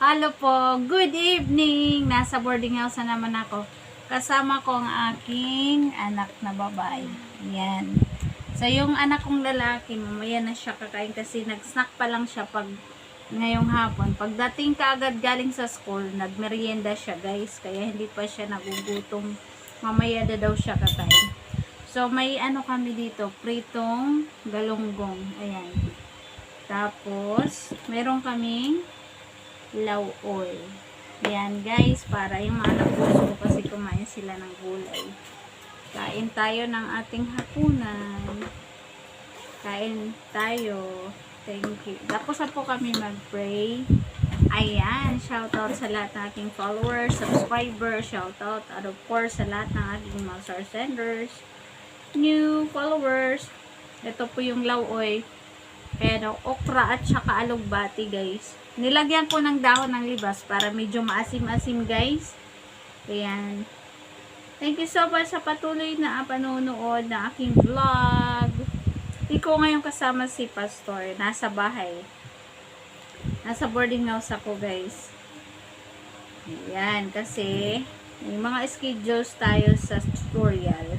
Hello po, good evening. Nasa boarding house na naman ako. Kasama ko ang aking anak na babae. Yan. So, yung anak kong lalaki, mamaya na siya kakain kasi nag-snack pa lang siya pag ngayong hapon. Pagdating ka agad galing sa school, nagmerienda siya guys. Kaya hindi pa siya nagugutom. Mamaya na daw siya kakain. So, may ano kami dito, pritong galunggong. Ayan. Tapos, meron kaming lauoy. Ayan guys, para yung mga nagpuso ko kasi kumain sila ng gulay. Kain tayo ng ating hapunan. Kain tayo. Thank you. Tapos na po kami mag-pray. Ayan, shoutout sa lahat ng aking followers, subscribers, shoutout out of course sa lahat ng aking mga star senders, new followers. Ito po yung lauoy. Ayan, okra at saka alugbati guys. Nilagyan ko ng dahon ng libas para medyo maasim-asim guys. Ayan. Thank you so much sa patuloy na panonood ng aking vlog. Hindi ko ngayon kasama si Pastor. Nasa bahay. Nasa boarding house ako guys. Ayan. Kasi may mga schedules tayo sa tutorial.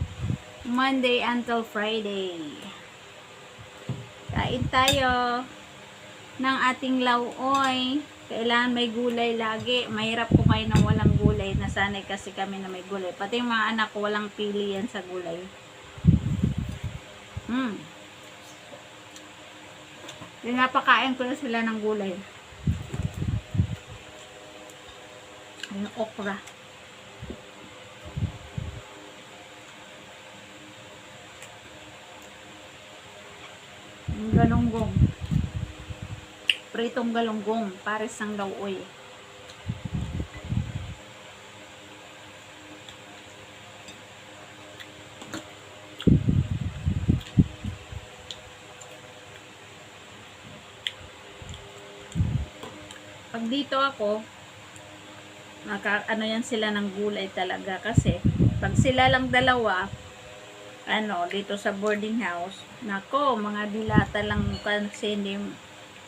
Monday until Friday. Kain tayo ng ating lauoy. Kailangan may gulay lagi. Mahirap kumain ng walang gulay. Nasanay kasi kami na may gulay. Pati yung mga anak ko walang pili yan sa gulay. Pinapakain ko na sila ng gulay. Yung okra. Yung galunggong. Pritong galunggong, pares ng lauoy. Pag dito ako, ano yan sila ng gulay talaga kasi pag sila lang dalawa, dito sa boarding house, nako, mga dilata lang kasi hindi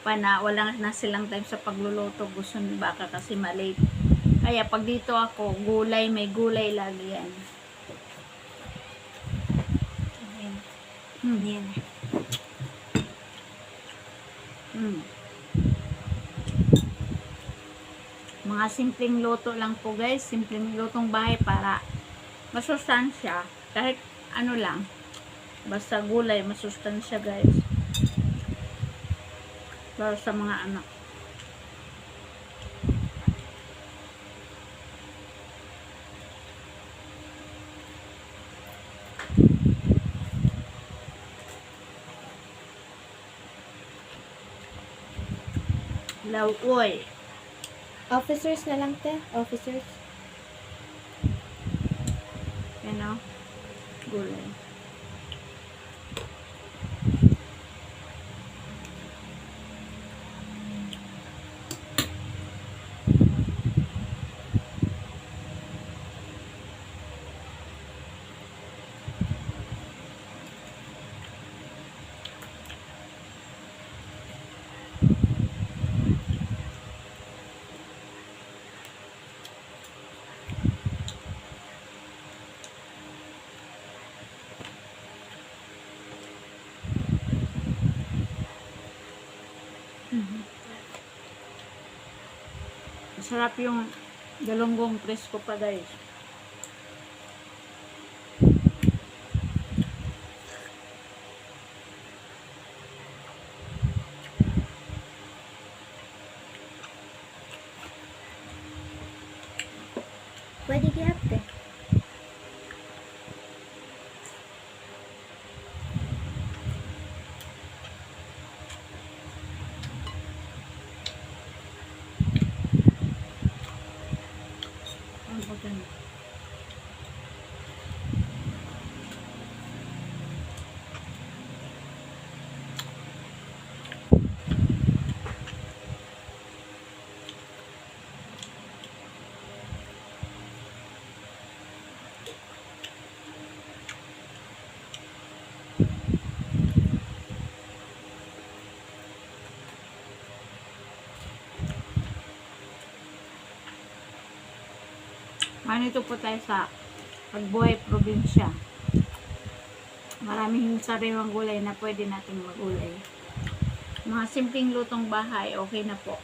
wala na silang time sa pagluluto, gusto ni baka kasi malate. Kaya pag dito ako, gulay, may gulay lagi yan. Yan. Mga simpleng luto lang po guys, simpleng lutong bahay para masustansya, kahit ano lang, basta gulay, masustansya guys. Para sa mga anak. Lauoy. Officers na lang te. Officers. Yan o. Gulay. Masarap yung galunggong presko pa guys. Pwede gihap te. Manito po tayo sa Pagbuhay Probinsya. Maraming sariwang gulay na pwede nating magulay. Mga simpleng lutong bahay, okay na po.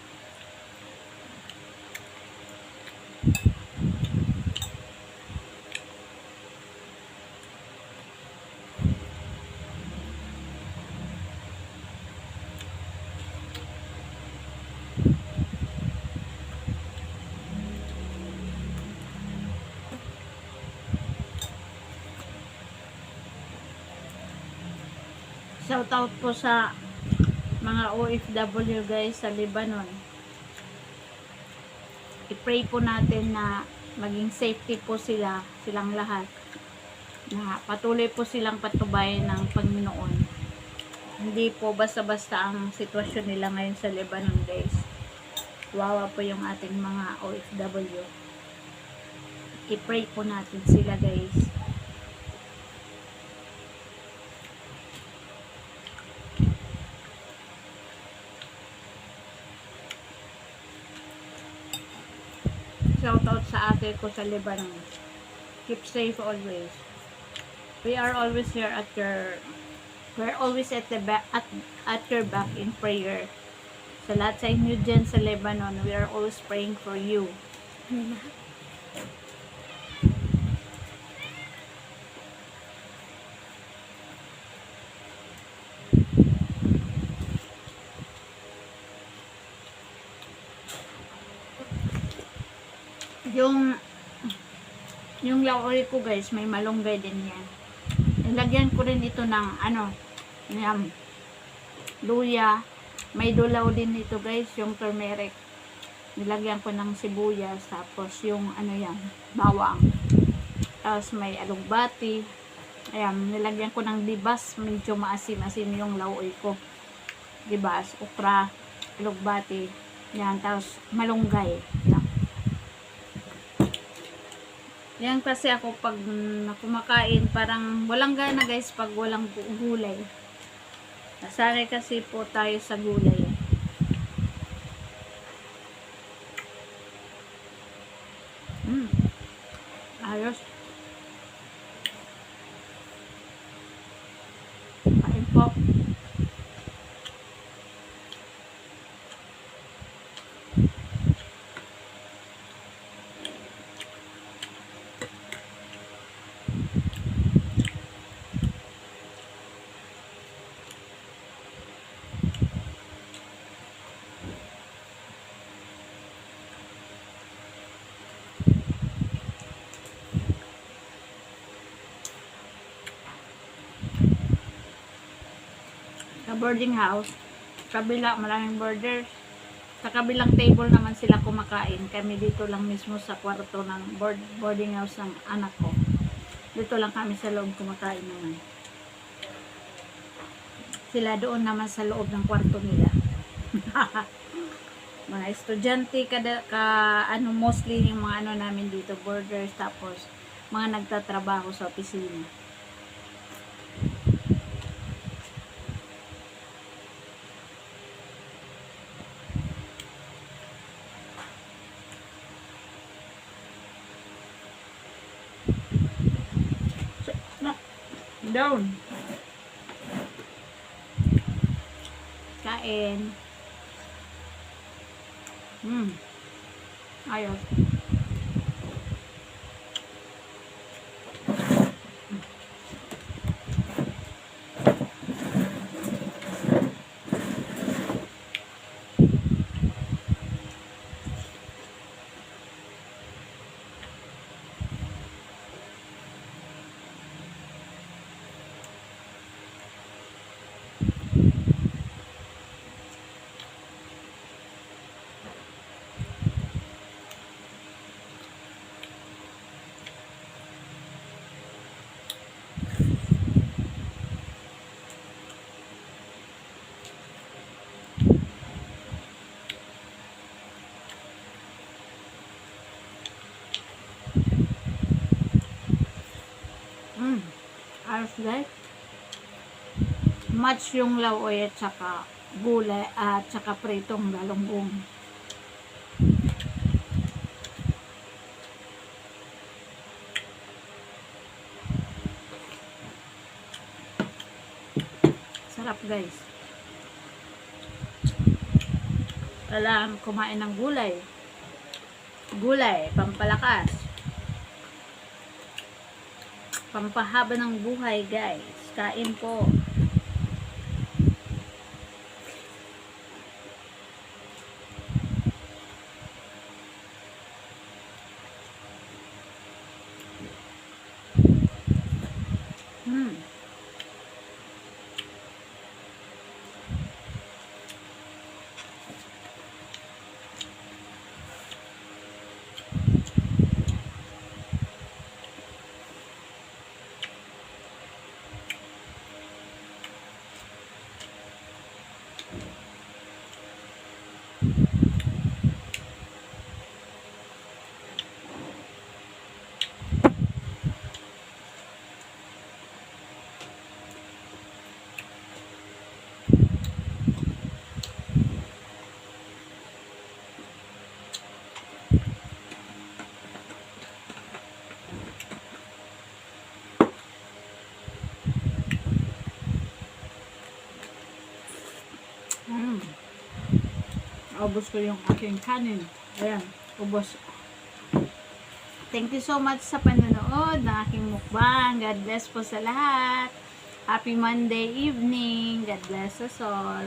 Shout out po sa mga OFW guys sa Lebanon. I-pray po natin na maging safety po silang lahat. Na patuloy po silang patnubayan ng Panginoon. Hindi po basta-basta ang sitwasyon nila ngayon sa Lebanon guys. Wawa po yung ating mga OFW. I-pray po natin sila guys. Shout out sa ate ko sa Lebanon. Keep safe always. We are always here at your we're always at the back at your back in prayer. Sa lahat sa inyo dyan sa Lebanon, we are always praying for you. Yung lauri ko guys, may malunggay din yan. Ilagyan ko rin ito ng luya. May dulaw din ito guys, yung turmeric. Nilagyan ko ng sibuyas, tapos yung bawang. Tapos may alugbati. Ayan, nilagyan ko ng dibas, medyo maasim-asim yung lauri ko. Dibas, okra, alugbati. Yan, tapos malunggay. Yan. Yan kasi ako pag kumakain, parang walang gana guys pag walang gulay. Nasanay kasi po tayo sa gulay. Ayos. Kain po. Sa boarding house, kabila maraming boarders. Sa kabilang table naman sila kumakain. Kami dito lang mismo sa kwarto ng boarding house ng anak ko. Dito lang kami sa loob kumakain naman. Sila doon naman sa loob ng kwarto nila. Mga estudyante mostly yung mga namin dito, boarders, tapos mga nagtatrabaho sa opisina. Down. Kain. Ayos. Ayos guys. Match yung lawoy at saka gulay at saka pritong galunggong. guys. Kailangan kumain ng gulay. Gulay, pampalakas. Pampahaba ng buhay, guys. Kain po. Ubos ko yung aking kanin. Ayan, ubos. Thank you so much sa panonood ng aking mukbang. God bless po sa lahat. Happy Monday evening. God bless us all.